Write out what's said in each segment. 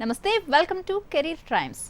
నమస్తే, welcome to career times.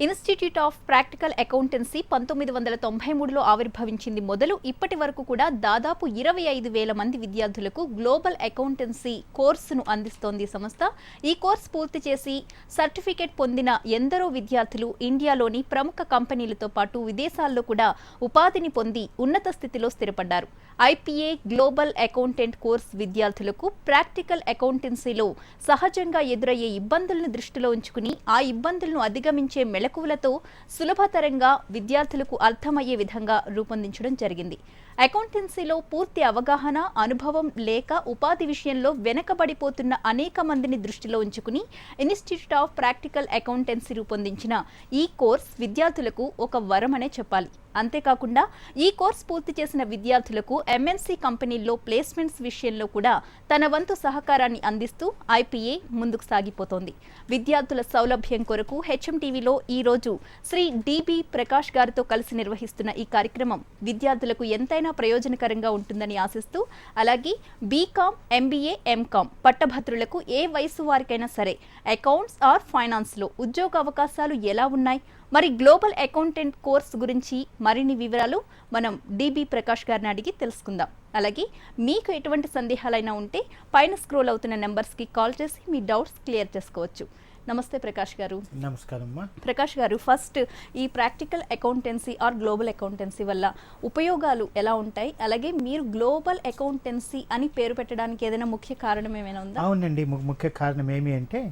Institute of practical accountancy 1993లో ఆవిర్భవించింది మొదలు ఇప్పటి వరకు కూడా దాదాపు 25,000 మంది విద్యార్థులకు గ్లోబల్ అకౌంటెన్సీ కోర్సును అందిస్తోంది సంస్థ. ఈ కోర్సు పూర్తి చేసి సర్టిఫికేట్ పొందిన ఎందరో విద్యార్థులు ఇండియాలోని ప్రముఖ కంపెనీలతో పాటు విదేశాల్లో కూడా ఉపాధిని పొంది ఉన్నత స్థితిలో స్థిరపడ్డారు. ఐపీఏ గ్లోబల్ అకౌంటెంట్ కోర్స్ విద్యార్థులకు ప్రాక్టికల్ అకౌంటెన్సీలో సహజంగా ఎదురయ్యే ఇబ్బందులను దృష్టిలో ఉంచుకుని ఆ ఇబ్బందులను అధిగమించే మెళకువలతో సులభతరంగా విద్యార్థులకు అర్థమయ్యే విధంగా రూపొందించడం జరిగింది. అకౌంటెన్సీలో పూర్తి అవగాహన, అనుభవం లేక ఉపాధి విషయంలో వెనకబడిపోతున్న అనేక మందిని దృష్టిలో ఉంచుకుని ఇన్స్టిట్యూట్ ఆఫ్ ప్రాక్టికల్ అకౌంటెన్సీ రూపొందించిన ఈ కోర్స్ విద్యార్థులకు ఒక వరమనే చెప్పాలి. అంతేకాకుండా ఈ కోర్స్ పూర్తి చేసిన విద్యార్థులకు ఎంఎన్సీ కంపెనీల్లో ప్లేస్మెంట్స్ విషయంలో కూడా తన వంతు సహకారాన్ని అందిస్తూ ఐపీఏ ముందుకు సాగిపోతోంది. విద్యార్థుల సౌలభ్యం కొరకు హెచ్ఎంటీవీలో ఈ రోజు శ్రీ డిబి ప్రకాష్ గారితో కలిసి నిర్వహిస్తున్న ఈ కార్యక్రమం విద్యార్థులకు ఎంతైనా ప్రయోజనకరంగా ఉంటుందని ఆశిస్తూ, అలాగే బీకామ్, ఎంబీఏ, ఎంకామ్ పట్టభద్రులకు ఏ వయసు వారికైనా సరే అకౌంట్స్ ఆర్ ఫైనాన్స్లో ఉద్యోగ అవకాశాలు ఎలా ఉన్నాయి, మరి గ్లోబల్ అకౌంటెంట్ కోర్స్ గురించి మరిన్ని వివరాలు మనం డిబి ప్రకాష్ గారిని అడిగి తెలుసుకుందాం. అలాగే మీకు ఎటువంటి సందేహాలైనా ఉంటే పైన స్క్రోల్ అవుతున్న నెంబర్స్కి కాల్ చేసి మీ డౌట్స్ క్లియర్ చేసుకోవచ్చు. నమస్తే ప్రకాష్ గారు. నమస్కారం. ప్రకాష్ గారు, ఫస్ట్ ఈ practical accountancy or global accountancy వల్ల ఉపయోగాలు ఎలా ఉంటాయి, అలాగే మీరు గ్లోబల్ అకౌంటెన్సీ అని పేరు పెట్టడానికి ఏదైనా ముఖ్య కారణం ఏమైనా ఉందా? అవునండి, ముఖ్య కారణం ఏమి అంటే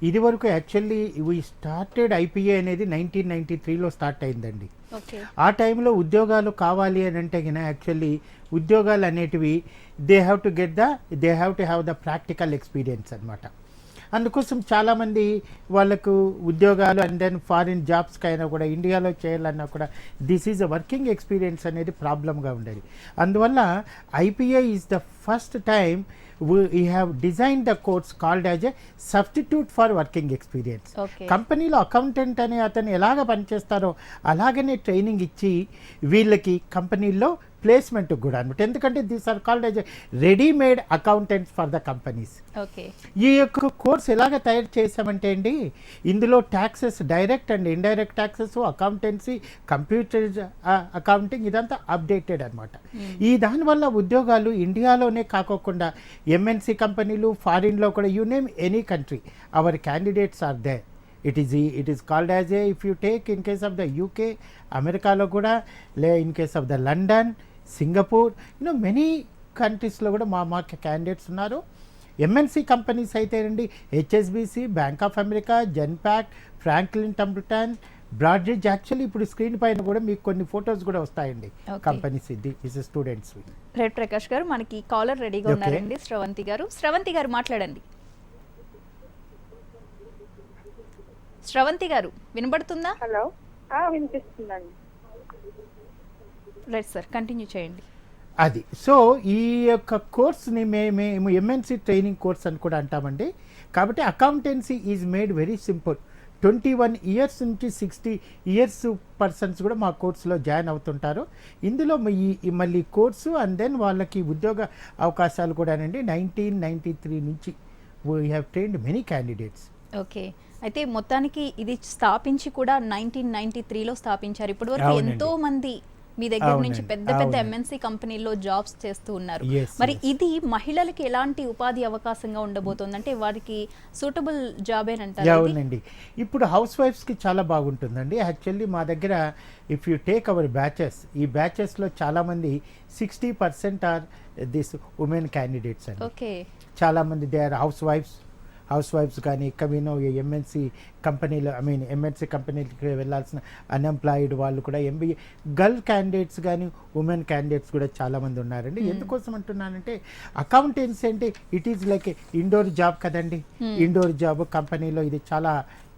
ఇది వరకు యాక్చువల్లీ వీ స్టార్టెడ్ ఐపీఏ అనేది 1993లో స్టార్ట్ అయిందండి. ఆ టైంలో ఉద్యోగాలు కావాలి అని అంటే యాక్చువల్లీ ఉద్యోగాలు అనేటివి they have to have the practical experience అనమాట. అందుకోసం చాలామంది వాళ్ళకు ఉద్యోగాలు అండ్ దెన్ ఫారిన్ జాబ్స్కి అయినా కూడా ఇండియాలో చేయాలన్నా కూడా this is a working experience అనేది ప్రాబ్లంగా ఉండేది. అందువల్ల IPA is the first time we have designed the course called as a substitute for working experience. కంపెనీలో అకౌంటెంట్ అనే అతను ఎలాగ పనిచేస్తారో అలాగనే ట్రైనింగ్ ఇచ్చి వీళ్ళకి కంపెనీల్లో ప్లేస్మెంట్ కూడా అనమాట. ఎందుకంటే these are called as readymade accountants for the companies. ఈ యొక్క కోర్స్ ఎలాగ తయారు చేసామంటే అండి, ఇందులో taxes, direct and indirect taxes, accountancy, computer accounting ఇదంతా అప్డేటెడ్ అనమాట. ఈ దానివల్ల ఉద్యోగాలు ఇండియాలోనే కాకోకుండా ఎంఎన్సీ కంపెనీలు, ఫారిన్లో కూడా, you name any country, our candidates are there. It is called as A, if you take in case of the UK, అమెరికాలో కూడా, in case of the London, Singapore, many కంట్రీస్లో కూడా మా క్యాండిడేట్స్ ఉన్నారు. ఎంఎన్సీ కంపెనీస్ అయితే అండి HSBC, bank of America, Genpact, Franklin Templeton, Broadridge. Actually ఇప్పుడు screen పైన కూడా మీకు కొన్ని ఫొటోస్ కూడా వస్తాయండి కంపెనీస్. ఇది స్టూడెంట్స్. రైట్ ప్రకాష్ గారు, మనకి కాలర్ రెడీగా ఉన్నారండి, శ్రవంతి గారు. శ్రవంతి గారు మాట్లాడండి. శ్రవంతి గారు వినబడుతుందా? హలో, వినిపిస్తుందండి. రైట్ సార్, కంటిన్యూ చేయండి. అది సో ఈ యొక్క కోర్స్ని మేము ఎంఎన్సీ ట్రైనింగ్ కోర్స్ అని కూడా అంటామండి. కాబట్టి accountancy is made very simple. 21 years నుంచి 60 ఇయర్స్ పర్సన్స్ కూడా మా కోర్సులో జాయిన్ అవుతుంటారు. ఇందులో మళ్ళీ కోర్సు అండ్ దెన్ వాళ్ళకి ఉద్యోగ అవకాశాలు కూడా అండి 1993 నుంచి we have trained many candidates. Okay, అయితే మొత్తానికి ఇది స్థాపించి కూడా 1993లో స్థాపించారు. ఇప్పటివరకు ఎంతో మంది మీ దగ్గర నుంచి పెద్ద పెద్ద ఎంఎన్సీ కంపెనీల్లో జాబ్స్ చేస్తూ ఉన్నారు. మరి ఇది మహిళలకి ఎలాంటి ఉపాధి అవకాశంగా ఉండబోతోంది, అంటే వారికి సూటబుల్ జాబ్ ఏనంటారు? అవునండి, ఇప్పుడు హౌస్ వైఫ్స్కి చాలా బాగుంటుందండి. యాక్చువల్లీ మా దగ్గర if you take our batches, ఈ బ్యాచెస్లో చాలామంది 60% ఆర్ దిస్ ఉమెన్ క్యాండిడేట్స్ అండి. ఓకే, చాలామంది దే ఆర్ హౌస్ వైఫ్స్ కానీ కమీనో ఎంఎన్సీ కంపెనీలో ఎంఎన్సీ కంపెనీలకి వెళ్ళాల్సిన అన్ఎంప్లాయిడ్ వాళ్ళు కూడా, ఎంబీఏ గర్ల్ క్యాండిడేట్స్ కానీ ఉమెన్ క్యాండిడేట్స్ కూడా చాలామంది ఉన్నారండి. ఎందుకోసం అంటున్నానంటే అకౌంటెన్సీ అంటే it is like indoor job కదండి. ఇండోర్ జాబ్ కంపెనీలో ఇది చాలా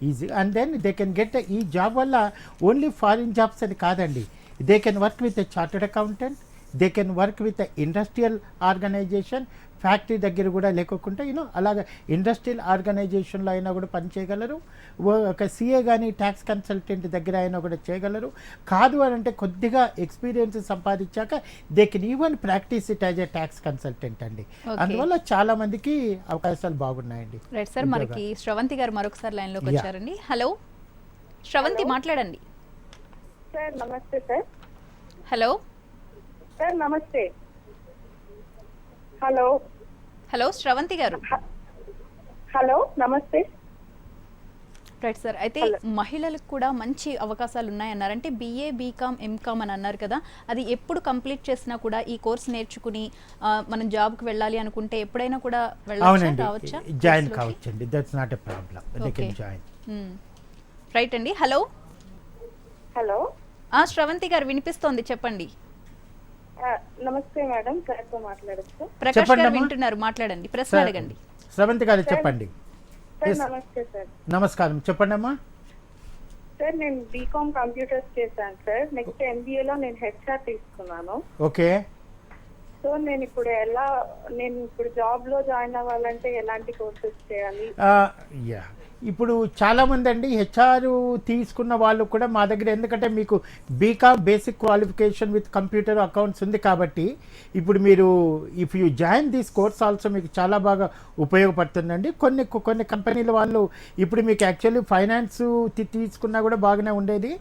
easy. And then they can get ఈ జాబ్ వల్ల ఓన్లీ ఫారిన్ జాబ్స్ అని కాదండి. They can work with a chartered accountant, they can work with the industrial organization, factory దగ్గర కూడా లేకోకుండా అలాగ ఇండస్ట్రియల్ ఆర్గనైజేషన్లో అయినా కూడా పని చేయగలరు. ఒక సిఏ కానీ ట్యాక్స్ కన్సల్టెంట్ దగ్గర అయినా కూడా చేయగలరు. కాదు అని అంటే కొద్దిగా ఎక్స్పీరియన్స్ సంపాదించాక they can even practise it as a tax consultant అండి. అందువల్ల చాలా మందికి అవకాశాలు బాగున్నాయండి. రైట్ సార్, మనకి శ్రవంతి గారు మరొకసారి లైన్లోకి వచ్చారండి. హలో శ్రవంతి, మాట్లాడండి. సార్ నమస్తే సార్. హలో సార్ నమస్తే. హలో హలో శ్రవంతి గారు. హలో నమస్తే. రైట్ సార్, అయితే మహిళలకు కూడా మంచి అవకాశాలు ఉన్నాయన్నారంటే BA BCom MCom అని అన్నారు కదా, అది ఎప్పుడు కంప్లీట్ చేసినా కూడా ఈ కోర్స్ నేర్చుకుని మనం జాబ్కి వెళ్ళాలి అనుకుంటే ఎప్పుడైనా కూడా రావచ్చా? జాయిన్ కావచ్చండి. That's not a problem. They can join. Right అండి. హలో హలో శ్రవంతి గారు వినిపిస్తోంది, చెప్పండి. నమస్తే మేడం, సార్తో మాట్లాడచ్చు? ప్రకాష్ గారు వింటున్నారు, మాట్లాడండి, ప్రశ్న అడగండి. శ్రవంతి గారు చెప్పండి. సార్ నమస్తే సార్. నమస్కారం, చెప్పండి అమ్మా. సార్ నేను బీకామ్ కంప్యూటర్స్ చేశాను సార్. నెక్స్ట్ MBAలో నేను HR తీసుకున్నాను. ఓకే. సో నేను ఇప్పుడు జాబ్ లో జాయిన్ అవ్వాలంటే ఎలాంటి కోర్సెస్ చేయాలి? ఇప్పుడు చాలామంది అండి HR తీసుకున్న వాళ్ళు కూడా మా దగ్గర, ఎందుకంటే మీకు B Com basic qualification with computer accounts ఉంది కాబట్టి ఇప్పుడు మీరు if you join this course also మీకు చాలా బాగా ఉపయోగపడుతుందండి. కొన్ని కంపెనీల వాళ్ళు ఇప్పుడు మీకు యాక్చువల్లీ ఫైనాన్స్ తీసుకున్నా కూడా బాగానే ఉండేది.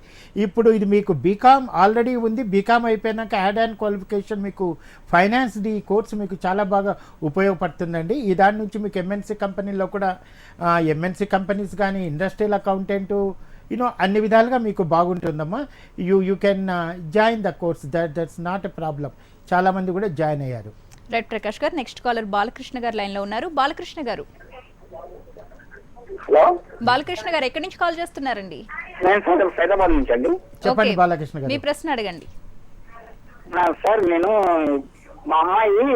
ఇప్పుడు ఇది మీకు బీకామ్ ఆల్రెడీ ఉంది, బీకామ్ అయిపోయినాక యాడ్ ఆన్ క్వాలిఫికేషన్ మీకు ఫైనాన్స్ ది కోర్స్ మీకు చాలా బాగా ఉపయోగపడుతుందండి. ఈ దాని నుంచి మీకు MNC కంపెనీలో కూడా MNC కంపెనీస్ కానీ ఇండస్ట్రియల్ అకౌంటెంట్ అన్ని విధాలుగా మీకు బాగుంటుందమ్మా. You can join the course. That's not a problem. చాలా మంది కూడా జాయిన్ అయ్యారు. రైట్ ప్రకాష్ గారు. నెక్స్ట్ కాలర్ బాలకృష్ణ గారు లైన్ లో ఉన్నారు. బాలకృష్ణ గారు. హలో బాలకృష్ణ గారు, ఎక్కడి నుంచి కాల్ చేస్తున్నారండి? నేను హైదరాబాద్ నుంచి అండి. చెప్పండి బాలకృష్ణ గారు, మీ ప్రశ్న అడగండి. సార్ నేను మా అమ్మాయి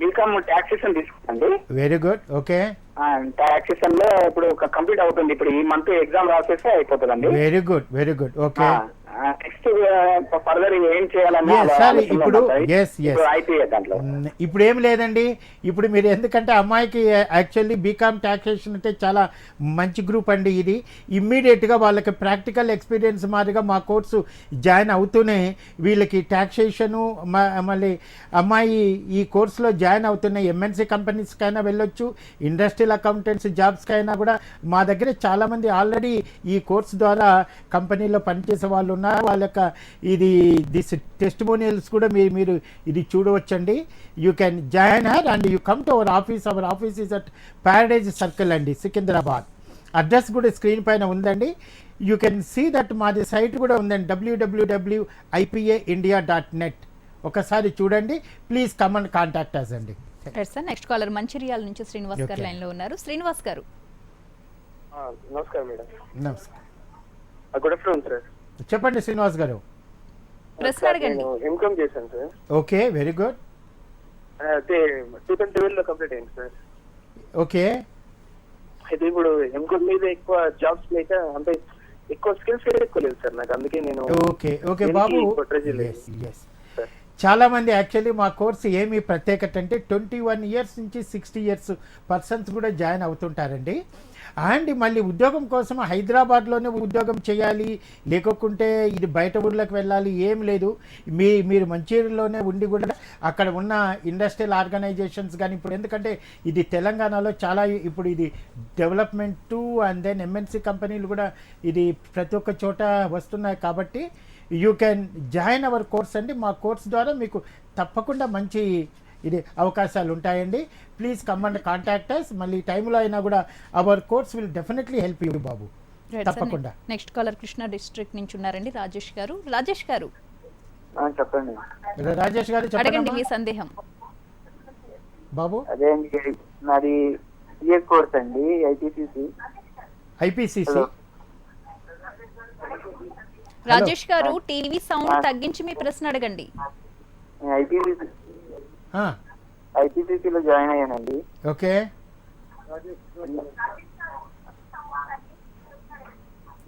బీకామ్ టాక్సేషన్ తీసుకుందండి. Very good. ఓకే. టాక్సేషన్ లో ఇప్పుడు కంప్లీట్ అవుతుంది. ఇప్పుడు ఈ మంత్ ఎగ్జామ్ రాసేస్తే అయిపోతుందండి. Very good, very good. Okay. Next further ఏం చేయాలని ఇప్పుడు ఏం లేదండి. ఇప్పుడు మీరు ఎందుకంటే అమ్మాయికి యాక్చువల్లీ బీకామ్ టాక్సేషన్ అంటే చాలా మంచి గ్రూప్ అండి. ఇది ఇమ్మీడియట్గా వాళ్ళకి ప్రాక్టికల్ ఎక్స్పీరియన్స్ మాదిరిగా మా కోర్సు జాయిన్ అవుతూనే వీళ్ళకి టాక్సేషను మళ్ళీ అమ్మాయి ఈ కోర్సులో జాయిన్ అవుతున్న MNC కంపెనీస్కైనా వెళ్ళొచ్చు, ఇండస్ట్రియల్ అకౌంటెంట్స్ జాబ్స్కైనా కూడా మా దగ్గర చాలామంది ఆల్రెడీ ఈ కోర్సు ద్వారా కంపెనీలో పనిచేసే వాళ్ళు ఉన్నారు. వాళ్ళ యొక్క దిస్ టెస్టిమోనియల్స్ కూడా మీరు ఇది చూడవచ్చండి. You can join her and you come to our office. Our office is at Paradise Circle అండి, సికింద్రాబాద్. అడ్రస్ కూడా స్క్రీన్ పైన ఉందండి. యూ కెన్ సీ దట్ మాది సైట్ కూడా ఉందండి, www.ipaindia.net. ఒకసారి చూడండి. Please come and contact us అండి. నెక్స్ట్ కాలర్ మంచిర్యాల నుంచి శ్రీనివాస్ గారు లైన్ లో ఉన్నారు. శ్రీనివాస్ గారు. నమస్కారం మేడం. నమస్కారం. Good afternoon sir. చెప్పండి శ్రీనివాస్ గారు. ప్రశ్న అడగండి. ఎంకామ్ చేశాను సార్. Okay, very good. అయితే 2012 లో కంప్లీట్ అయింది సార్. ఓకే. అయితే ఇప్పుడు ఎంకామ్ మీద ఎక్కువ జాబ్స్ లేక అంటే ఎక్కువ స్కిల్స్ ఎక్కువ లేదు సార్ నాకు. అందుకే నేను ఓకే బాబు. చాలా మంది యాక్చువల్లీ మా కోర్సు ఏమి ప్రత్యేకత అంటే 21 ఇయర్స్ నుంచి 60 ఇయర్స్ పర్సన్స్ కూడా జాయిన్ అవుతుంటారండి. అండ్ మళ్ళీ ఉద్యోగం కోసం హైదరాబాద్లోనే ఉద్యోగం చేయాలి, లేకుంటే ఇది బయట ఊర్లకు వెళ్ళాలి ఏం లేదు. మీరు మంచిర్యాలలోనే ఉండి కూడా అక్కడ ఉన్న ఇండస్ట్రియల్ ఆర్గనైజేషన్స్ కానీ, ఇప్పుడు ఎందుకంటే ఇది తెలంగాణలో చాలా ఇప్పుడు ఇది డెవలప్మెంట్ అండ్ దెన్ MNC కంపెనీలు కూడా ఇది ప్రతి ఒక్క చోట వస్తున్నాయి కాబట్టి you can join hour course అండి. మా కోర్స్ ద్వారా మీకు తప్పకుండా మంచి ఇది అవకాశాలు ఉంటాయండి. Please come and contact us. మళ్ళీ టైంలో అయినా కూడా our course will definitely help you బాబు, తప్పకుండా. నెక్స్ట్ కాలర్ కృష్ణా డిస్ట్రిక్ట్ నుంచి ఉన్నారండి, రాజేష్ గారు. రాజేష్ గారు చెప్పండి. రాజేష్ గారు అడగండి మీ సందేహం. బాబు అదే నాది CA కోర్స్ అండి, IPCC. రాజేష్ గారు టీవీ సౌండ్ తగ్గించి మీ ప్రశ్న అడగండి. IPCC లో జాయిన్ అయ్యానండి. ఓకే,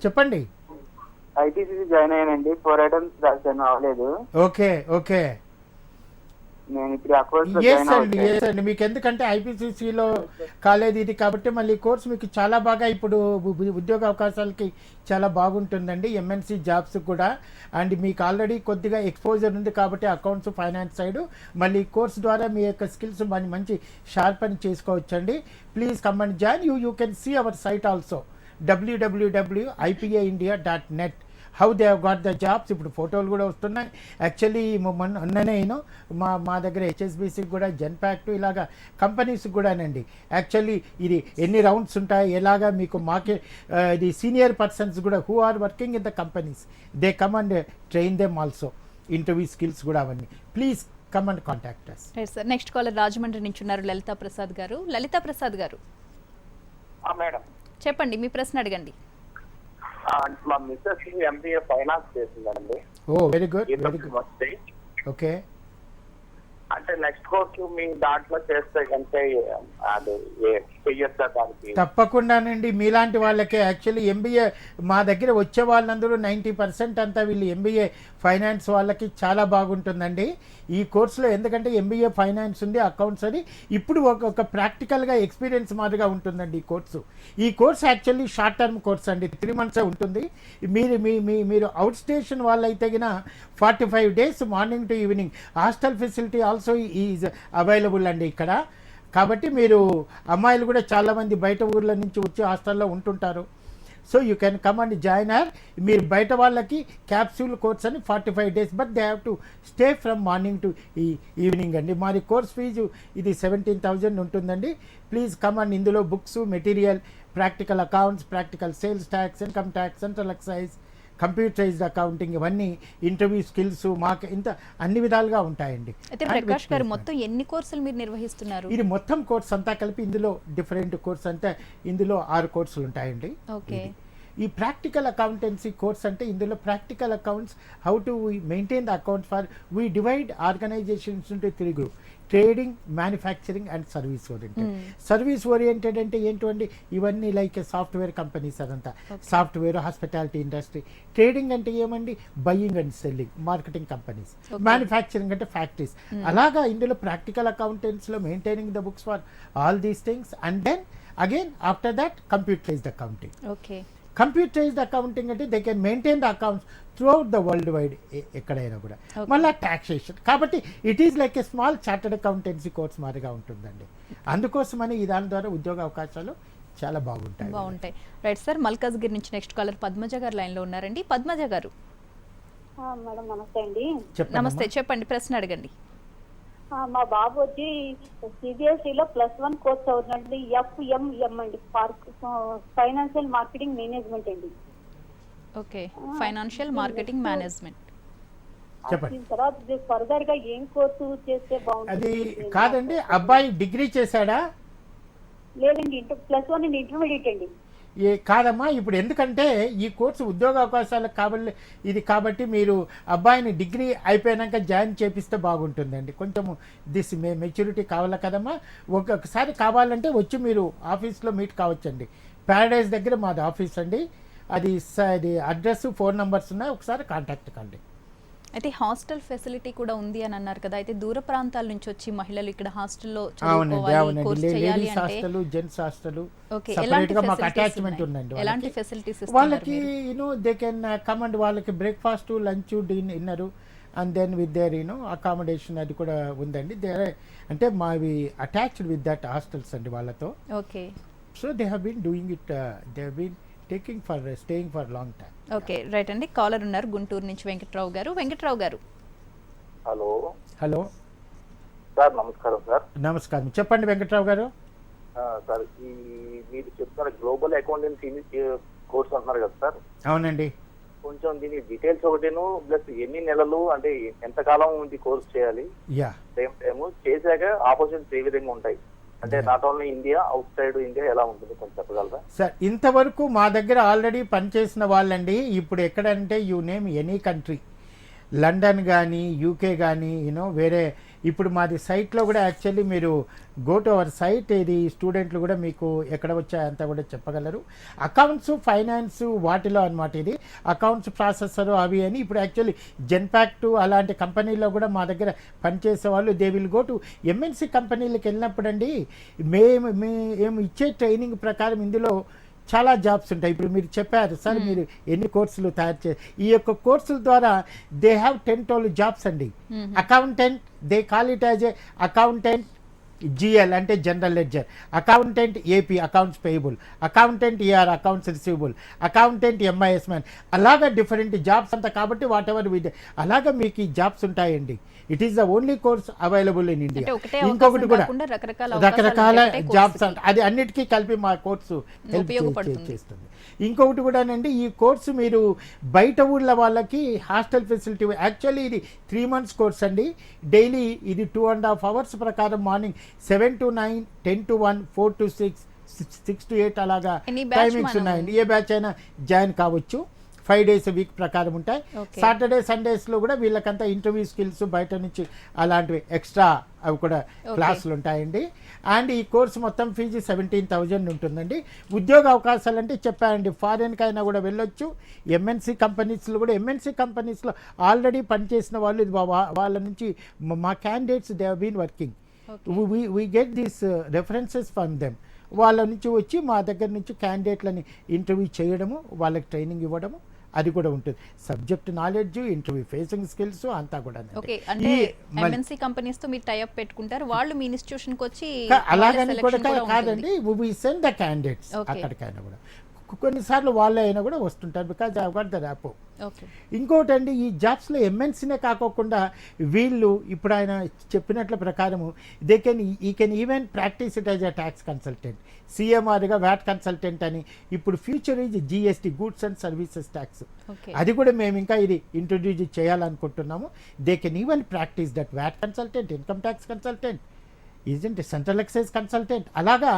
చెప్పండి. IPCC జాయిన్ అయ్యానండి. 4 ఐటమ్స్ రాశాను, అవ్వలేదు. ఓకే. నేను ఇప్పుడు ఆ కోర్స్ ఎస్ అండి, ఎస్ అండి. మీకు ఎందుకంటే ఐపీసీసీలో కాలేదు ఇది కాబట్టి మళ్ళీ ఈ కోర్స్ మీకు చాలా బాగా ఇప్పుడు ఉద్యోగ అవకాశాలకి చాలా బాగుంటుందండి, ఎంఎన్సీ జాబ్స్ కూడా. అండ్ మీకు ఆల్రెడీ కొద్దిగా ఎక్స్పోజర్ ఉంది కాబట్టి అకౌంట్స్, ఫైనాన్స్ సైడ్ మళ్ళీ ఈ కోర్స్ ద్వారా మీ యొక్క స్కిల్స్ మంచి షార్ప్ అని చేసుకోవచ్చండి. Please come and join. You can see our site also www.ipaindia.net. How they have got the jobs. ఇప్పుడు ఫోటోలు కూడా వస్తున్నాయి. యాక్చువల్లీ మొన్ననే మా దగ్గర హెచ్ఎస్బిసికి కూడా, జెన్పాక్ట్ ఇలాగా కంపెనీస్ కూడానండి. యాక్చువల్లీ ఇది ఎన్ని రౌండ్స్ ఉంటాయి, ఎలాగా మీకు మార్కెట్ ఇది సీనియర్ పర్సన్స్ కూడా who are working in the companies, they come and train them also, interview skills కూడా అవన్నీ. Please come and contact us. Right sir. Next caller Rajahmundry నుంచి ఉన్నారు లలితా ప్రసాద్ గారు. లలితా ప్రసాద్ గారు మేడం, చెప్పండి, మీ ప్రశ్న అడగండి. మా మిస్సెస్ ఎంబీఏ ఫైనాన్స్ చేసిందండి. Oh very good, very good. Okay, అంటే నెక్స్ట్ కోర్స్ మీ దాంట్లో చేస్తే కంటే అది చెయ్యొచ్చా దానికి? తప్పకుండానండి. మీలాంటి వాళ్ళకే యాక్చువల్లీ ఎంబీఏ మా దగ్గర వచ్చే వాళ్ళందరూ 90% అంతా వీళ్ళు ఎంబీఏ ఫైనాన్స్ వాళ్ళకి చాలా బాగుంటుందండి ఈ కోర్సులో. ఎందుకంటే ఎంబీఏ ఫైనాన్స్ ఉంది, అకౌంట్స్ అని ఇప్పుడు ఒక ప్రాక్టికల్గా ఎక్స్పీరియన్స్ మాదిరిగా ఉంటుందండి ఈ కోర్సు. ఈ course actually short term course అండి, 3 months ఉంటుంది. మీరు అవుట్ స్టేషన్ వాళ్ళైతే గిన 45 days morning to evening. Hostel facility also is available అండి ఇక్కడ. కాబట్టి మీరు అమ్మాయిలు కూడా చాలామంది బయట ఊర్ల నుంచి వచ్చి హాస్టల్లో ఉంటుంటారు. So you can come and join her. మీరు బయట వాళ్ళకి క్యాప్సూల్ కోర్స్ అని 45 days, but they have to stay from morning to evening అండి. మరి కోర్స్ ఫీజు ఇది 17,000 ఉంటుందండి. ప్లీజ్ కమ్ అండ్ ఇందులో books, material, practical accounts, practical sales tax, income tax, central excise, computerised accounting, ఇవన్నీ ఇంటర్వ్యూ స్కిల్స్ మాకు ఇంత అన్ని విధాలుగా ఉంటాయండి. అయితే ప్రకాష్ గారు, మొత్తం ఎన్ని కోర్సులు మీరు నిర్వహిస్తున్నారు? ఇది మొత్తం కోర్స్ అంతా కలిపి ఇందులో డిఫరెంట్ కోర్స్ అంతా ఇందులో 6 కోర్సులు ఉంటాయండి. ఓకే. ఈ ప్రాక్టికల్ అకౌంటెన్సీ కోర్స్ అంటే ఇందులో practical accounts, how to maintain the accounts for we divide organisations into 3 groups: trading, manufacturing and service oriented. Service oriented అంటే ఏంటండి, ఇవన్నీ లైక్ సాఫ్ట్వేర్ కంపెనీస్, అదంతా సాఫ్ట్వేర్, హాస్పిటాలిటీ ఇండస్ట్రీ. ట్రేడింగ్ అంటే ఏమండి, buying and selling, marketing companies. Manufacturing అంటే factories. అలాగా ఇందులో practical అకౌంటెంట్స్లో maintaining the books for all these things. And then again after that computerised accounting. Okay. Computerised accounting అంటే they can maintain the accounts throughout the world wide, ఎక్కడైనా కూడా. మళ్ళీ taxation. కాబట్టి it is like a small chartered accountancy course మాదిరిగా ఉంటుందండి. అందుకోసమని ఈ దాని ద్వారా ఉద్యోగ అవకాశాలు చాలా బాగుంటాయి. Right sir. మల్కాజ్గిరి నుంచి నెక్స్ట్ కాలర్ పద్మజ గారు లైన్లో ఉన్నారండి. పద్మజ గారు మేడం నమస్తే అండి. నమస్తే, చెప్పండి, ప్రశ్న అడగండి. మా బాబు వచ్చి సిబిఎస్ఈలో +1 కోర్స్ అవుతుందండి, FMM అండి, ఫైనాన్షియల్ మార్కెటింగ్ మేనేజ్మెంట్ అండి. Okay, financial marketing management. చెప్పండి. తర్వాత ఫర్దర్ గా ఏం కోర్సు చేస్తే బాగుంటుంది? అది కాదండి, అబ్బాయి డిగ్రీ చేశాడా? లేదండి, +1 అండి, ఇంటర్మీడియట్ అండి. కాదమ్మా, ఇప్పుడు ఎందుకంటే ఈ కోర్సు ఉద్యోగ అవకాశాలకు కాబట్టి మీరు అబ్బాయిని డిగ్రీ అయిపోయాక జాయిన్ చేపిస్తే బాగుంటుందండి. కొంచెము మెచ్యూరిటీ కావాలి కదమ్మా. ఒకసారి కావాలంటే వచ్చి మీరు ఆఫీస్లో మీట్ కావచ్చండి. ప్యారడైజ్ దగ్గర మాది ఆఫీస్ అండి. అది అడ్రస్, ఫోన్ నెంబర్స్ ఉన్నాయి, ఒకసారి కాంటాక్ట్ కండి. అయితే హాస్టల్ ఫెసిలిటీ కూడా ఉంది అని అన్నారు కదా. అయితే దూర ప్రాంతాల నుంచి వచ్చి మహిళలు ఇక్కడ హాస్టల్లో ladies hostel, gents hostel separate గా మాకు అటాచ్మెంట్ ఉందండి. ఎలాంటి ఫెసిలిటీస్ వాళ్ళకి దే కెన్ కమ్ అండ్ వాళ్ళకి breakfast, lunch, dinner and then with their accommodation అది కూడా ఉందండి. అంటే మావి అటాచ్డ్ విత్ దట్ హాస్టల్స్ అండి వాళ్ళతో. Okay. So they have been doing it, they have been staying for long time. Okay, right అండి. Caller ఉన్నారు గుంటూరు నుంచి వెంకట్రావు గారు. వెంకట్రావు గారు హలో సార్. నమస్కారం సార్. నమస్కారం, చెప్పండి వెంకట్రావు గారు. సార్, ఈ మీరు చెప్తున్నారు గ్లోబల్ అకౌంటెన్సీ కోర్స్ అంటున్నారు కదా సార్. అవునండి. కొంచెం దీని డీటెయిల్స్ ఒకటేను, ప్లస్ ఎన్ని నెలలు, అంటే ఎంతకాలం ఇది కోర్స్ చేయాలి, సేమ్ టైమ్ చేశాక ఆపర్చునిటీస్ ఏ విధంగా ఉంటాయి, అంటే not only India, out side India ఎలా ఉంటుంది కొంచెం చెప్పగలరా సార్? ఇంతవరకు మా దగ్గర ఆల్రెడీ పనిచేసిన వాళ్ళండి. ఇప్పుడు ఎక్కడంటే you name any country, London కానీ, యూకే కానీ, వేరే ఇప్పుడు మాది సైట్లో కూడా యాక్చువల్లీ మీరు గో టు అవర్ సైట్, ఇది స్టూడెంట్లు కూడా మీకు ఎక్కడ వచ్చాయంతా కూడా చెప్పగలరు. అకౌంట్స్, ఫైనాన్స్ వాటిలో అనమాట. ఇది అకౌంట్స్ ప్రాసెసర్ అవి అని ఇప్పుడు యాక్చువల్లీ జెన్పాక్ట్ అలాంటి కంపెనీలో కూడా మా దగ్గర పనిచేసే వాళ్ళు they will go to MNC కంపెనీలకు వెళ్ళినప్పుడు అండి మేము ఇచ్చే ట్రైనింగ్ ప్రకారం ఇందులో చాలా జాబ్స్ ఉంటాయి. ఇప్పుడు మీరు చెప్పారు సార్ మీరు ఎన్ని కోర్సులు తయారు చేయాలి, ఈ యొక్క కోర్సుల ద్వారా దే హ్యావ్ 10-12 జాబ్స్ అండి. Accountant, they call it as a accountant GL అంటే general ledger, accountant AP accounts payable, accountant AR accounts receivable, accountant MIS man, అలాగా డిఫరెంట్ జాబ్స్ అంతా. కాబట్టి వాట్ ఎవర్ అలాగా మీకు ఈ జాబ్స్ ఉంటాయండి. It is the only course available in India. ఇంకొకటి కూడా రకరకాల జాబ్స్ అది అన్నిటికీ కలిపి మా కోర్సు హెల్ప్ చేస్తుంది. ఇంకొకటి కూడానండి, ఈ కోర్సు మీరు బయట ఊళ్ళ వాళ్ళకి హాస్టల్ ఫెసిలిటీ, యాక్చువల్లీ ఇది 3 months కోర్స్ అండి. డైలీ ఇది 2.5 hours ప్రకారం morning 7 to 9, 10 to 1, 4 to 6, 6 to 8 అలాగా టైమింగ్స్ ఉన్నాయండి. ఏ బ్యాచ్ అయినా జాయిన్ కావచ్చు. 5 days a week ప్రకారం ఉంటాయి. సాటర్డే సండేస్లో కూడా వీళ్ళకంతా ఇంటర్వ్యూ స్కిల్స్ బయట నుంచి అలాంటివి ఎక్స్ట్రా అవి కూడా క్లాసులు ఉంటాయండి. అండ్ ఈ కోర్సు మొత్తం ఫీజు 17,000 ఉంటుందండి. ఉద్యోగ అవకాశాలు అంటే చెప్పాయండి, ఫారెన్కి అయినా కూడా వెళ్ళొచ్చు. ఎంఎన్సీ కంపెనీస్లో కూడా, ఎంఎన్సీ కంపెనీస్లో ఆల్రెడీ పనిచేసిన వాళ్ళు వాళ్ళ నుంచి మా candidates they have been working, we get these references from them. వాళ్ళ నుంచి వచ్చి మా దగ్గర నుంచి క్యాండిడేట్లని ఇంటర్వ్యూ చేయడము, వాళ్ళకి ట్రైనింగ్ ఇవ్వడము అది కూడా ఉంటుంది. Subject knowledge, interview facing skills అంతా కూడా. ఓకే, అంటే ఎంఎన్సీ కంపెనీస్ తో మీరు టై అప్ పెట్టుకుంటారు, వాళ్ళు మీ ఇన్స్టిట్యూషన్ కి వచ్చి అలాగని కూడా కాదండి, వి సెండ్ ద క్యాండిడేట్స్ అక్కడికైనా కూడా. కొన్నిసార్లు వాళ్ళే అయినా కూడా వస్తుంటారు, because I got the rapport. ఇంకోటి అండి, ఈ జాబ్స్లో ఎంఎన్సీనే కాకోకుండా వీళ్ళు ఇప్పుడు ఆయన చెప్పినట్ల ప్రకారము ఈ can even practise it as a tax consultant, సిఎంఆర్గా వ్యాట్ కన్సల్టెంట్ అని. ఇప్పుడు future is GST, goods and services tax, అది కూడా మేము ఇంకా ఇది ఇంట్రొడ్యూస్ చేయాలనుకుంటున్నాము. They can even practise that VAT consultant, income tax consultant, agent central excise consultant, అలాగా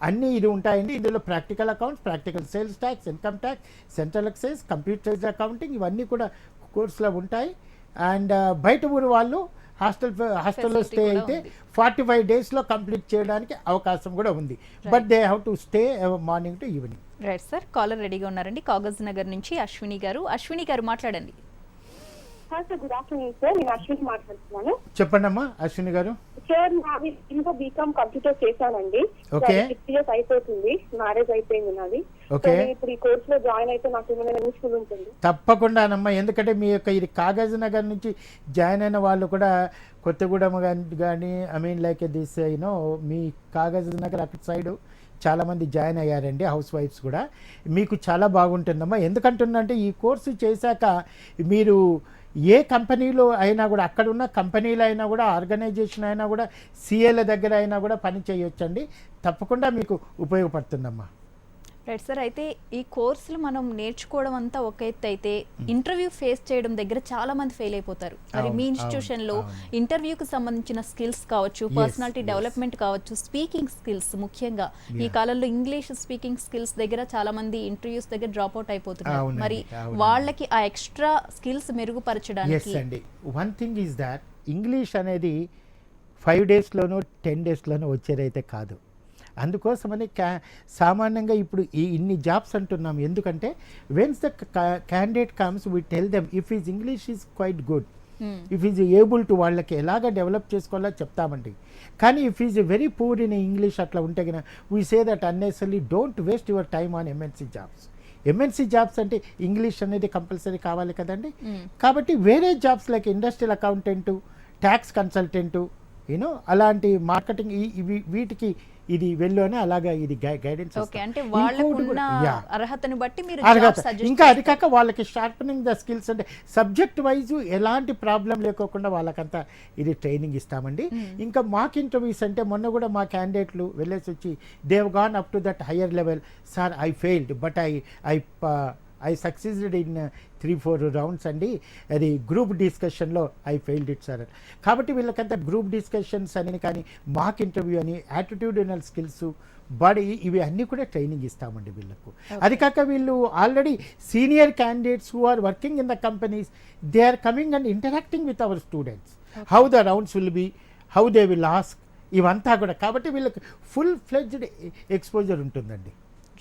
అన్నీ ఇది ఉంటాయండి. ఇందులో practical accounts, practical sales tax, income tax, central excise, computerised accounting, ఇవన్నీ కూడా కోర్సులో ఉంటాయి. అండ్ బయట ఊరు వాళ్ళు హాస్టల్లో స్టే అయితే 45 daysలో కంప్లీట్ చేయడానికి అవకాశం కూడా ఉంది. But they have to stay morning to evening. Right sir, caller రెడీగా ఉన్నారండి. కాగజ్ నగర్ నుంచి అశ్విని గారు మాట్లాడండి. గుడ్ ఆఫ్టర్నూన్ సార్, నేను అశ్విని మాట్లాడుతున్నాను. చెప్పండి అమ్మా అశ్విని గారు. సార్ నాది ఇంకా బీకామ్ కంప్యూటర్ చేశానండి. 6 years అయిపోతుంది, మ్యారేజ్ అయిపోయింది నాది. ఇప్పుడు ఈ కోర్స్ లో జాయిన్ అయితే నాకు ఏమైనా యూస్ఫుల్ ఉంటుంది? తప్పకుండానమ్మా, ఎందుకంటే మీ యొక్క ఇది కాగజ్ నగర్ నుంచి జాయిన్ అయిన వాళ్ళు కూడా కొత్తగూడెం కానీ లైక్ దిస్ మీ కాగజ్ నగర్ అటు సైడు చాలామంది జాయిన్ అయ్యారండి, హౌస్ వైఫ్స్ కూడా. మీకు చాలా బాగుంటుందమ్మా. ఎందుకంటుందంటే ఈ కోర్సు చేశాక మీరు ఏ కంపెనీలో అయినా కూడా, అక్కడ ఉన్న కంపెనీలు అయినా కూడా, ఆర్గనైజేషన్ అయినా కూడా, సిఏల దగ్గర అయినా కూడా పని చేయొచ్చండి. తప్పకుండా మీకు ఉపయోగపడుతుందమ్మా. రైట్ సార్, అయితే ఈ కోర్సులు మనం నేర్చుకోవడం అంతా ఒక ఎత్తు అయితే ఇంటర్వ్యూ ఫేస్ చేయడం దగ్గర చాలా మంది ఫెయిల్ అయిపోతారు. మరి మీ ఇన్స్టిట్యూషన్ లో ఇంటర్వ్యూకి సంబంధించిన స్కిల్స్ కావచ్చు, పర్సనాలిటీ డెవలప్మెంట్ కావచ్చు, స్పీకింగ్ స్కిల్స్, ముఖ్యంగా ఈ కాలంలో ఇంగ్లీష్ స్పీకింగ్ స్కిల్స్ దగ్గర చాలా మంది ఇంటర్వ్యూస్ దగ్గర డ్రాప్ అవుట్ అయిపోతున్నారు. మరి వాళ్ళకి ఆ ఎక్స్ట్రా స్కిల్స్ మెరుగుపరచడానికి one thing is that English అనేది 5 daysలోనో 10 daysలోనో వచ్చేదైతే కాదు. అందుకోసమని సామాన్యంగా ఇప్పుడు ఇన్ని జాబ్స్ అంటున్నాం. ఎందుకంటే when's the candidate comes we tell them if is English is quite good, if is able to వాళ్ళకి ఎలాగ డెవలప్ చేసుకోవాలో చెప్తామండి. కానీ if is very poor in English అట్లా ఉంటే కనుక we say that unnecessary don't waste your time on MNC jobs. MNC jobs అంటే English అనేది కంపల్సరీ కావాలి కదండి. కాబట్టి వేరే jobs like industrial accountant, tax consultant, అలాంటి మార్కెటింగ్ వీటికి ఇది వెళ్ళు అని అలాగా ఇది గైడెన్స్. ఇంకా అది కాక వాళ్ళకి షార్పనింగ్ ద స్కిల్స్ అంటే సబ్జెక్ట్ వైజ్ ఎలాంటి ప్రాబ్లం లేకోకుండా వాళ్ళకంతా ఇది ట్రైనింగ్ ఇస్తామండి. ఇంకా మాక్ ఇంటర్వ్యూస్ అంటే మొన్న కూడా మా క్యాండిడేట్లు వెళ్ళేసి వచ్చి they've gone up to that higher level. Sir I failed but I succeeded in 3-4 rounds అండి. అది గ్రూప్ డిస్కషన్లో ఐ ఫెయిల్డ్ ఇట్ సార్. కాబట్టి వీళ్ళకంతా గ్రూప్ డిస్కషన్స్ అని కానీ, మాక్ ఇంటర్వ్యూ అని, యాటిట్యూడినల్ స్కిల్స్, బాడీ, ఇవి అన్నీ కూడా ట్రైనింగ్ ఇస్తామండి వీళ్ళకు. అది కాక వీళ్ళు already senior candidates who are working in the companies, they are coming and interacting with our students, how the rounds will be how they will ask, ఇవంతా కూడా. కాబట్టి వీళ్ళకి ఫుల్ ఫ్లెడ్జ్డ్ ఎక్స్పోజర్ ఉంటుందండి.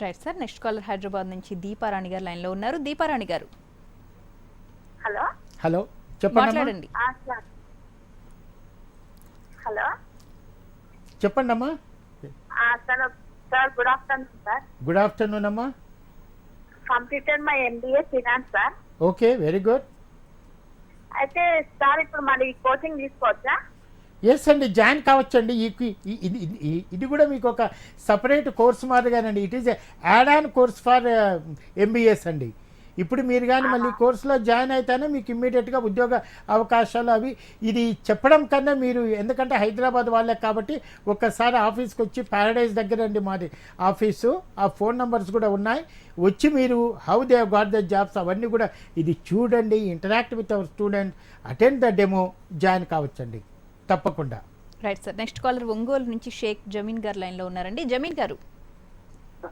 Right sir. Next caller Hyderabad నుంచి దీపారాణి గారు లైన్లో ఉన్నారు. దీపారాణి గారు హలో హలో చెప్పండి మాట్లాడండి. హలో చెప్పండి అమ్మా. Sir good afternoon sir. Good afternoon అమ్మా. Completed my MBA finance sir. Okay, very good. అయితే సార్ ఇప్పుడు మరి కోచింగ్ తీసుకోవచ్చా? ఎస్ అండి, జాయిన్ కావచ్చండి. ఇది కూడా మీకు ఒక సపరేట్ కోర్స్ మాదిరిగానండి. It is add on course for MBAs అండి. ఇప్పుడు మీరు కానీ మళ్ళీ కోర్సులో జాయిన్ అయితేనే మీకు ఇమ్మీడియట్గా ఉద్యోగ అవకాశాలు అవి. ఇది చెప్పడం కన్నా మీరు, ఎందుకంటే హైదరాబాద్ వాళ్ళే కాబట్టి ఒక్కసారి ఆఫీస్కి వచ్చి ప్యారడైజ్ దగ్గర అండి మాది ఆఫీసు, ఆ ఫోన్ నెంబర్స్ కూడా ఉన్నాయి. వచ్చి మీరు how they got the jobs అవన్నీ కూడా ఇది చూడండి, interact with our student, attend the demo, join కావచ్చండి తప్పకుండా. Right sir. Next caller Ongole నుంచి షేక్ జమీన్ గారు లైన్లో ఉన్నారండి. జమీన్ గారు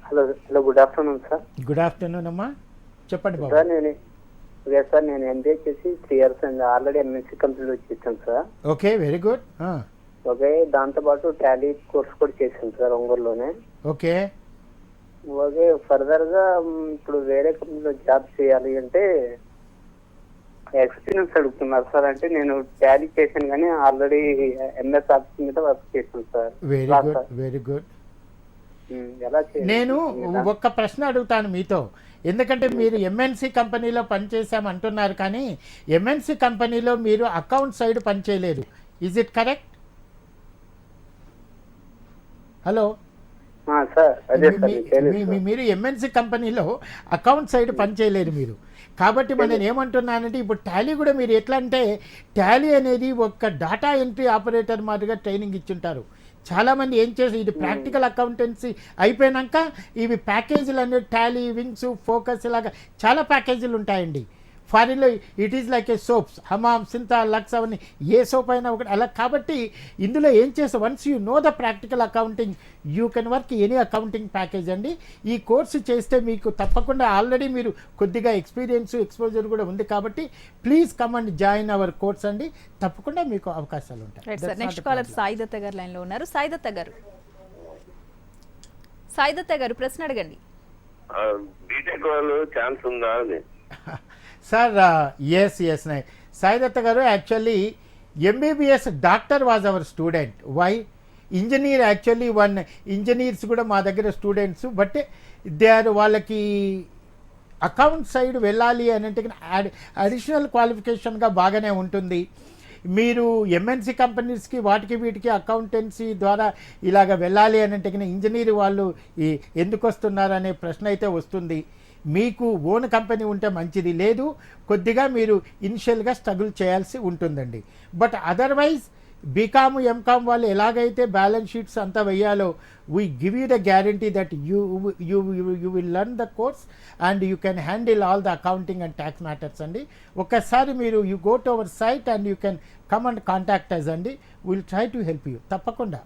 hello hello good afternoon sir. Good afternoon అమ్మా, చెప్పండి బాబు. సార్ నేను MBA చేసి 3 years అండి. ఆల్రెడీ MNC కంప్లీట్ చేశాను sir. Okay, very good. Okay, దాంతోపాటు టాలీ కోర్స్ కూడా చేశాను సార్ ఒంగోలులోనే. ఓకే ఓకే, ఫర్దర్ గా ఇప్పుడు వేరే కంపెనీలో జాబ్ చేయాలి అంటే ఎక్స్పీరియన్స్ అడుగుతున్నారు సార్. అంటే నేను టాలీ చేశాను కానీ ఆల్రెడీ MS ఆఫీస్ మీద వర్క్ చేశాను sir. Very good, very good. ఎలా చేయాలి? నేను ఒక్క ప్రశ్న అడుగుతాను మీతో, ఎందుకంటే మీరు MNC కంపెనీలో పనిచేసామంటున్నారు కానీ MNC కంపెనీలో మీరు అకౌంట్ సైడ్ పనిచేయలేదు. Is it correct? Hello sir, అదే సార్ మీరు MNC కంపెనీలో అకౌంట్ సైడ్ పనిచేయలేదు మీరు. కాబట్టి నేను ఏమంటున్నానంటే ఇప్పుడు టాలీ కూడా మీరు ఎట్లా అంటే, టాలీ అనేది ఒక డాటా ఎంట్రీ ఆపరేటర్ మాదిరిగా ట్రైనింగ్ ఇచ్చుంటారు. చాలామంది ఏం చేసి ఇది ప్రాక్టికల్ అకౌంటెన్సీ అయిపోయాక ఇవి ప్యాకేజీలు అనేది టాలీ, వింగ్స్, ఫోకస్ ఇలాగా చాలా ప్యాకేజీలు ఉంటాయండి. ఫారిన్లో it is like a soaps, Hamam, సింతా, లక్స్ అవన్నీ ఏ సోప్ అయినా ఒకటి అలా. కాబట్టి ఇందులో ఏం చేస్తే once you know the practical accounting you can work any accounting package అండి. ఈ కోర్సు చేస్తే మీకు తప్పకుండా ఆల్రెడీ మీరు కొద్దిగా ఎక్స్పీరియన్స్, ఎక్స్పోజర్ కూడా ఉంది కాబట్టి please come and join hour course అండి. తప్పకుండా మీకు అవకాశాలు ఉంటాయి. నెక్స్ట్ కాలర్ సాయిదత్త గారు లైన్లో ఉన్నారు. సాయిదత్త గారు ప్రశ్న అడగండి. బీటెక్ వాళ్ళు ఛాన్స్ ఉందా అని. సార్ ఎస్ సాయిదత్త గారు, actually MBBS doctor was our student. Why engineer, actually engineers కూడా మా దగ్గర స్టూడెంట్స్, బట్ దే ఆర్ వాళ్ళకి అకౌంట్ సైడ్ వెళ్ళాలి అని అంటే అడిషనల్ క్వాలిఫికేషన్గా బాగానే ఉంటుంది. మీరు MNC కంపెనీస్కి వాటికి వీటికి అకౌంటెన్సీ ద్వారా ఇలాగ వెళ్ళాలి అని అంటే ఇంజనీర్ వాళ్ళు ఎందుకు వస్తున్నారు అనే ప్రశ్న అయితే వస్తుంది. మీకు ఓన్ కంపెనీ ఉంటే మంచిది, లేదు కొద్దిగా మీరు ఇనిషియల్గా స్ట్రగుల్ చేయాల్సి ఉంటుందండి. బట్ అదర్వైజ్ బీకామ్, ఎంకామ్ వాళ్ళు ఎలాగైతే బ్యాలెన్స్ షీట్స్ అంతా వెయ్యాలో we give you the guarantee that you will learn the course and you can handle all the accounting and tax matters అండి. ఒక్కసారి మీరు you go to our site and you can come and contact us అండి. Will try to help you తప్పకుండా.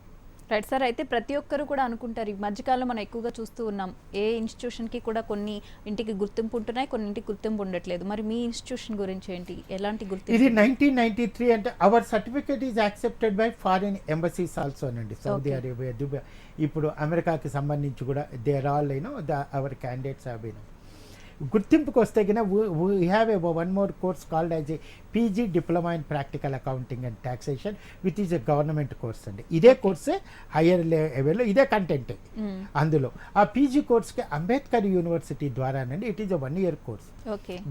Right sir. అయితే ప్రతి ఒక్కరు కూడా అనుకుంటారు, ఈ మధ్యకాలంలో మనం ఎక్కువగా చూస్తూ ఉన్నాం, ఏ ఇన్స్టిట్యూషన్కి కూడా కొన్ని ఇంటికి గుర్తింపు ఉంటున్నాయి, కొన్ని ఇంటికి గుర్తింపు ఉండట్లేదు. మరి మీ ఇన్స్టిట్యూషన్ గురించి ఏంటి, ఎలాంటి గుర్తింపు? ఇది 1993 అంటే our certificate is accepted by foreign embassies also అండి. సౌదీ అరేబియా, దుబాయ్, ఇప్పుడు అమెరికాకి సంబంధించి కూడా they are all our candidates have been. గుర్తింపుకి వస్తే కన్నా we have a one more course called as a PG diploma in practical accounting and taxation which is a government course అండి. ఇదే కోర్సే higher లెవెల్లో, ఇదే కంటెంట్ అందులో. ఆ PG కోర్స్కి అంబేద్కర్ యూనివర్సిటీ ద్వారానండి. It is a 1 year course.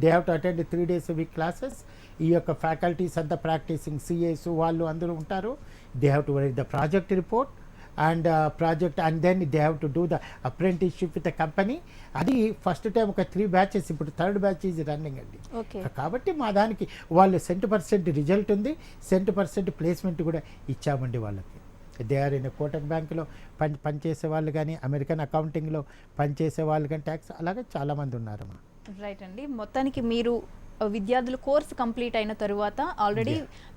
They have to attend 3 days a week classes. ఈ యొక్క ఫ్యాకల్టీస్ అంతా ప్రాక్టీసింగ్ CAs వాళ్ళు అందరూ ఉంటారు. They have to write the project report and project, and then they have to do the apprenticeship with the company. అది first time ఒక 3 batches, ఇప్పుడు 3rd batch is running అండి. కాబట్టి మా దానికి వాళ్ళు 100% రిజల్ట్ ఉంది, 100% ప్లేస్మెంట్ కూడా ఇచ్చామండి వాళ్ళకి. దే ఆర్ ఇన్ కోటక్ బ్యాంకులో పనిచేసే వాళ్ళు కానీ, అమెరికన్ అకౌంటింగ్లో పనిచేసే వాళ్ళు కానీ, ట్యాక్స్ అలాగే చాలామంది ఉన్నారు. రైట్ అండి. మొత్తానికి మీరు విద్యార్థులు కోర్సు కంప్లీట్ అయిన తరువాత ఆల్రెడీ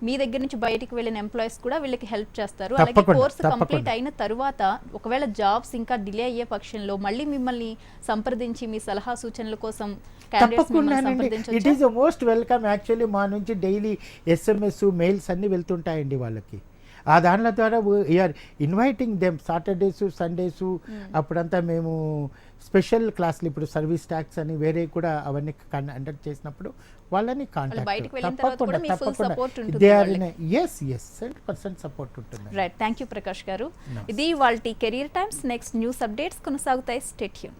మీ దగ్గర నుంచి బయటికి వెళ్ళిన ఎంప్లాయీస్ కూడా వీళ్ళకి హెల్ప్ చేస్తారు. అలాగే కోర్సు కంప్లీట్ అయిన తరువాత ఒకవేళ జాబ్స్ ఇంకా డిలే అయ్యే పక్షంలో మళ్ళీ మిమ్మల్ని సంప్రదించి మీ సలహా సూచనల కోసం it is most welcome. Actually మా నుంచి డైలీ SMS మెయిల్స్ అన్నీ వెళ్తుంటాయండి వాళ్ళకి. ఆ దానిల ద్వారా we are inviting them Saturdays Sundays అప్పుడంతా మేము స్పెషల్ క్లాసులు ఇప్పుడు సర్వీస్ ట్యాక్స్ అని వేరే కూడా అవన్నీ కండక్ట్ చేసినప్పుడు వాళ్ళని బయటికి వెళ్ళిన తర్వాత కూడా మీ full support ఉంటుంది దే ఆర్ ఇన్ ఎస్ 100% సపోర్ట్ ఉంటుంది. Right, thank you Prakash garu. ఇది వాళ్ళ career times. Next news updates కొనసాగుతాయి. Stay tune.